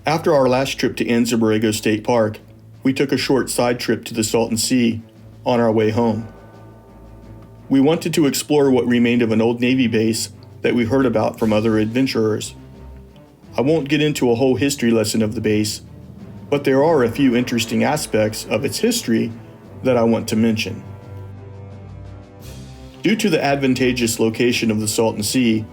After our last trip to Anza Borrego State Park, we took a short side trip to the Salton Sea on our way home. We wanted to explore what remained of an old Navy base that we heard about from other adventurers. I won't get into a whole history lesson of the base, but there are a few interesting aspects of its history that I want to mention. Due to the advantageous location of the Salton Sea,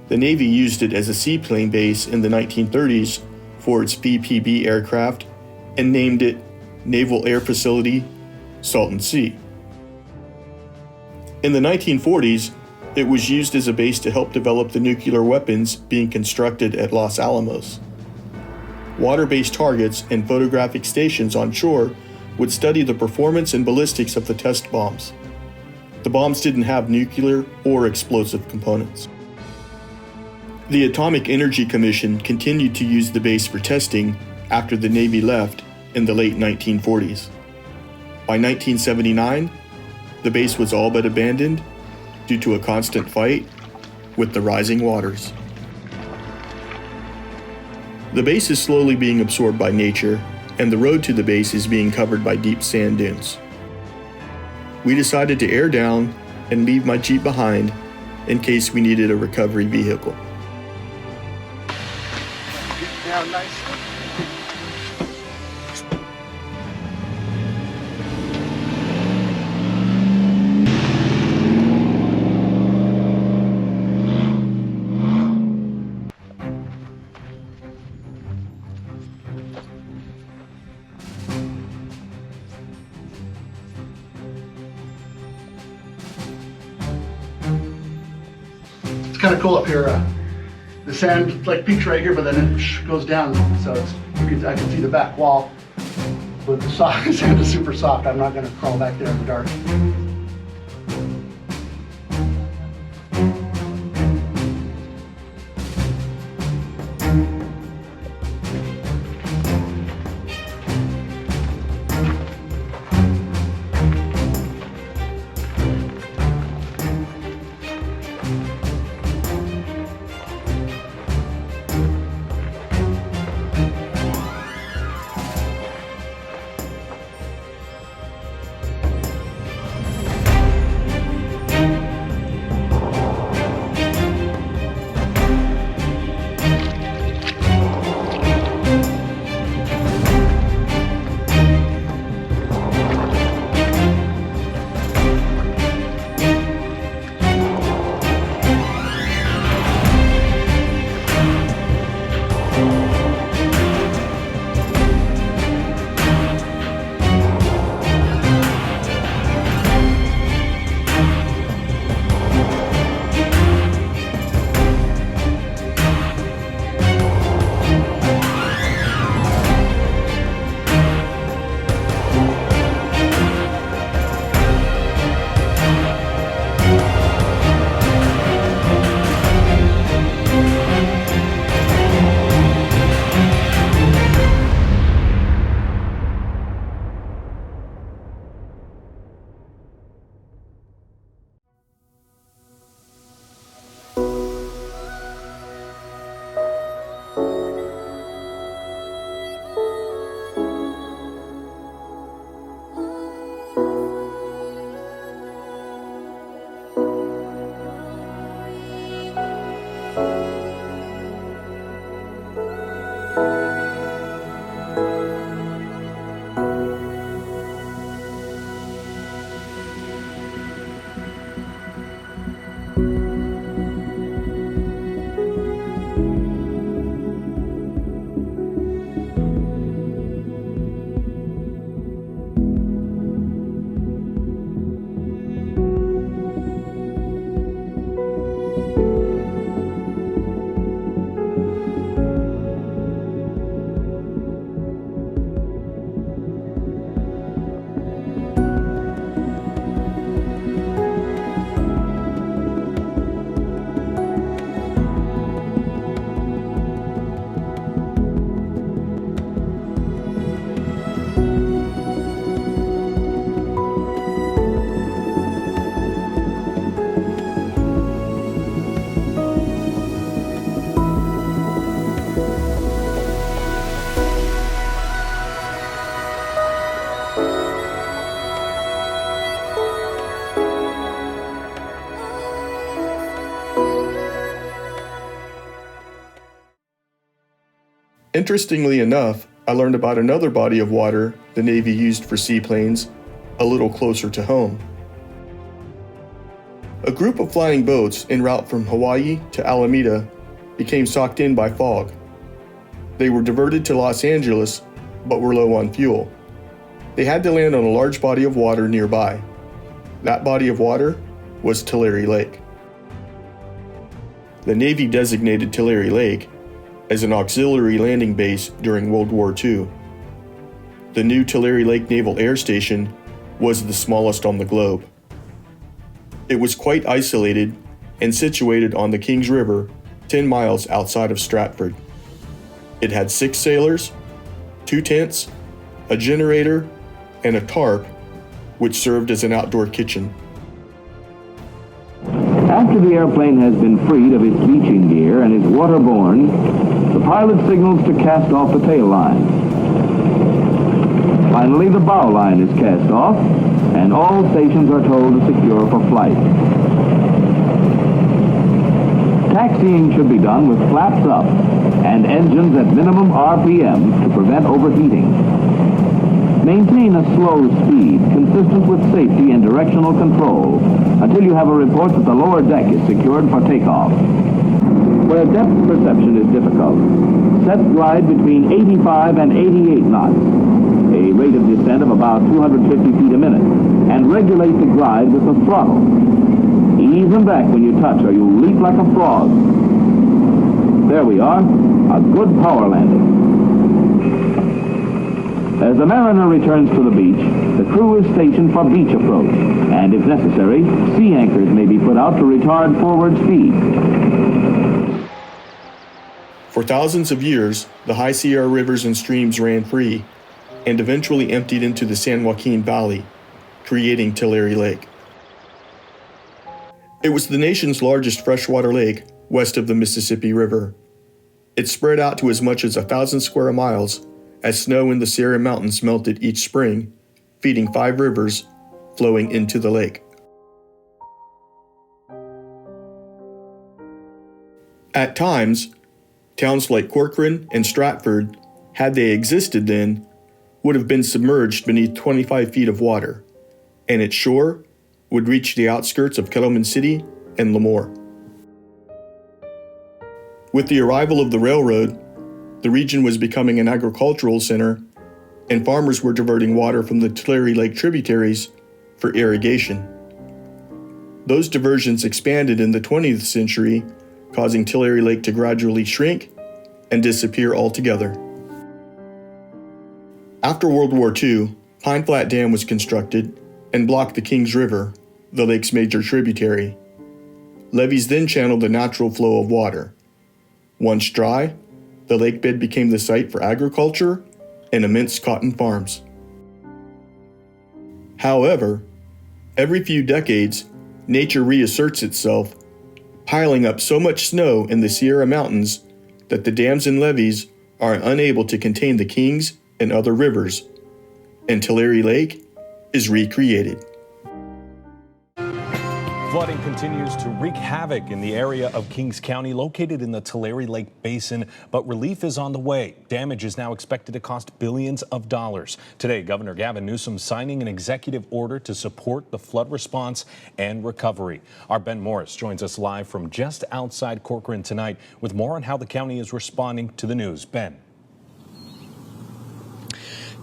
the Navy used it as a seaplane base in the 1930s for its VPB aircraft and named it Naval Air Facility, Salton Sea. In the 1940s, it was used as a base to help develop the nuclear weapons being constructed at Los Alamos. Water-based targets and photographic stations on shore would study the performance and ballistics of the test bombs. The bombs didn't have nuclear or explosive components. The Atomic Energy Commission continued to use the base for testing after the Navy left in the late 1940s. By 1979, the base was all but abandoned due to a constant fight with the rising waters. The base is slowly being absorbed by nature, and the road to the base is being covered by deep sand dunes. We decided to air down and leave my Jeep behind in case we needed a recovery vehicle. Get down nicely. It's kind of cool up here. The sand like peaks right here, but then it goes down, so I can see the back wall. But the sand is super soft. I'm not going to crawl back there in the dark. Interestingly enough, I learned about another body of water the Navy used for seaplanes a little closer to home. A group of flying boats en route from Hawaii to Alameda became socked in by fog. They were diverted to Los Angeles, but were low on fuel. They had to land on a large body of water nearby. That body of water was Tulare Lake. The Navy designated Tulare Lake as an auxiliary landing base during World War II. The new Tulare Lake Naval Air Station was the smallest on the globe. It was quite isolated and situated on the Kings River, 10 miles outside of Stratford. It had 6 sailors, 2 tents, a generator, and a tarp, which served as an outdoor kitchen. After the airplane has been freed of its beaching gear and is waterborne, the pilot signals to cast off the tail line. Finally, the bow line is cast off, and all stations are told to secure for flight. Taxiing should be done with flaps up and engines at minimum RPM to prevent overheating. Maintain a slow speed consistent with safety and directional control until you have a report that the lower deck is secured for takeoff. Where depth perception is difficult, set glide between 85 and 88 knots, a rate of descent of about 250 feet a minute, and regulate the glide with the throttle. Ease them back when you touch or you'll leap like a frog. There we are, a good power landing. As the mariner returns to the beach, the crew is stationed for beach approach, and if necessary, sea anchors may be put out to retard forward speed. For thousands of years, the High Sierra rivers and streams ran free and eventually emptied into the San Joaquin Valley, creating Tulare Lake. It was the nation's largest freshwater lake west of the Mississippi River. It spread out to as much as 1,000 square miles as snow in the Sierra Mountains melted each spring, feeding 5 rivers flowing into the lake. At times, towns like Corcoran and Stratford, had they existed then, would have been submerged beneath 25 feet of water, and its shore would reach the outskirts of Kettleman City and Lemoore. With the arrival of the railroad, the region was becoming an agricultural center, and farmers were diverting water from the Tulare Lake tributaries for irrigation. Those diversions expanded in the 20th century, causing Tulare Lake to gradually shrink and disappear altogether. After World War II, Pine Flat Dam was constructed and blocked the Kings River, the lake's major tributary. Levees then channeled the natural flow of water. Once dry, the lake bed became the site for agriculture and immense cotton farms. However, every few decades, nature reasserts itself, piling up so much snow in the Sierra Mountains that the dams and levees are unable to contain the Kings and other rivers, and Tulare Lake is recreated. Flooding continues to wreak havoc in the area of Kings County, located in the Tulare Lake Basin, but relief is on the way. Damage is now expected to cost billions of dollars. Today, Governor Gavin Newsom signing an executive order to support the flood response and recovery. Our Ben Morris joins us live from just outside Corcoran tonight with more on how the county is responding to the news. Ben.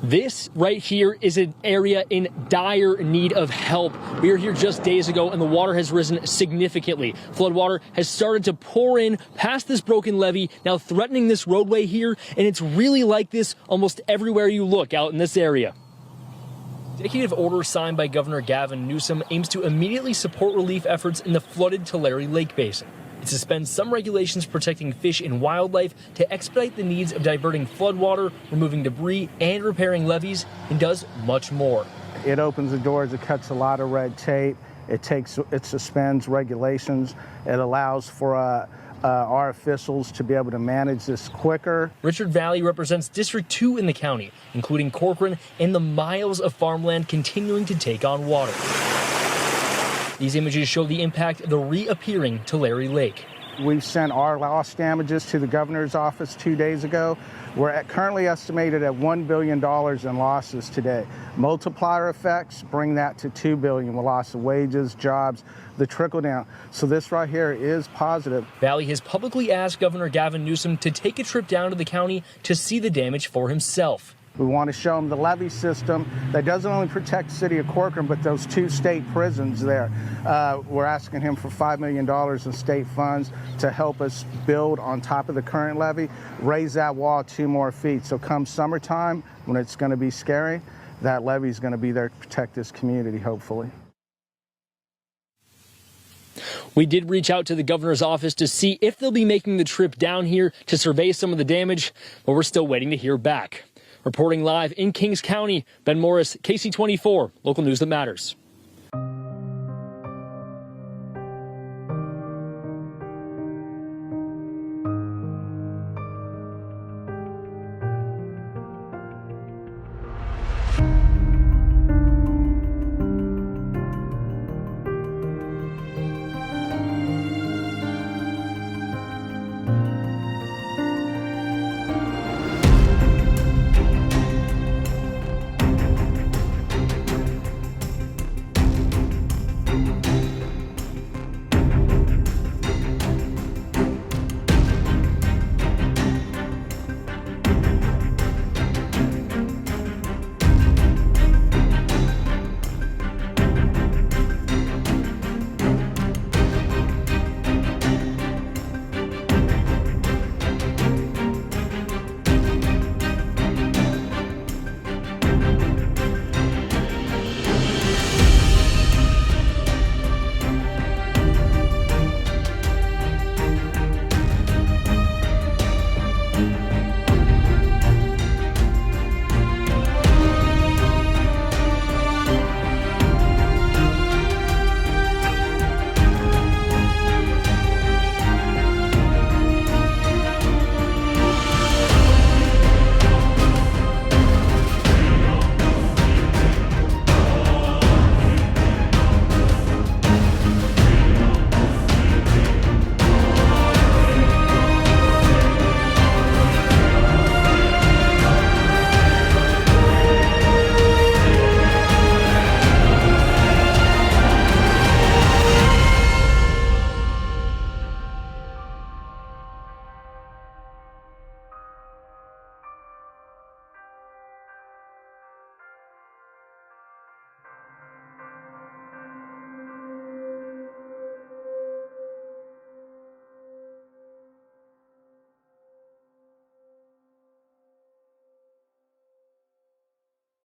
This right here is an area in dire need of help. We were here just days ago and the water has risen significantly. Floodwater has started to pour in past this broken levee, now threatening this roadway here, and it's really like this almost everywhere you look out in this area. Executive order signed by Governor Gavin Newsom aims to immediately support relief efforts in the flooded Tulare Lake Basin. It suspends some regulations protecting fish and wildlife to expedite the needs of diverting floodwater, removing debris, and repairing levees, and does much more. It opens the doors, it cuts a lot of red tape, it suspends regulations, it allows for our officials to be able to manage this quicker. Richard Valley represents District 2 in the county, including Corcoran and the miles of farmland continuing to take on water. These images show the impact of the reappearing Tulare Lake. We've sent our loss damages to the governor's office 2 days ago. We're currently estimated at $1 billion in losses today. Multiplier effects bring that to $2 billion with loss of wages, jobs, the trickle down. So this right here is positive. Valley has publicly asked Governor Gavin Newsom to take a trip down to the county to see the damage for himself. We want to show them the levee system that doesn't only protect the city of Corcoran, but those 2 state prisons there. We're asking him for $5 million in state funds to help us build on top of the current levee, raise that wall 2 more feet. So come summertime, when it's going to be scary, that levee is going to be there to protect this community, hopefully. We did reach out to the governor's office to see if they'll be making the trip down here to survey some of the damage, but we're still waiting to hear back. Reporting live in Kings County, Ben Morris, KC24, local news that matters.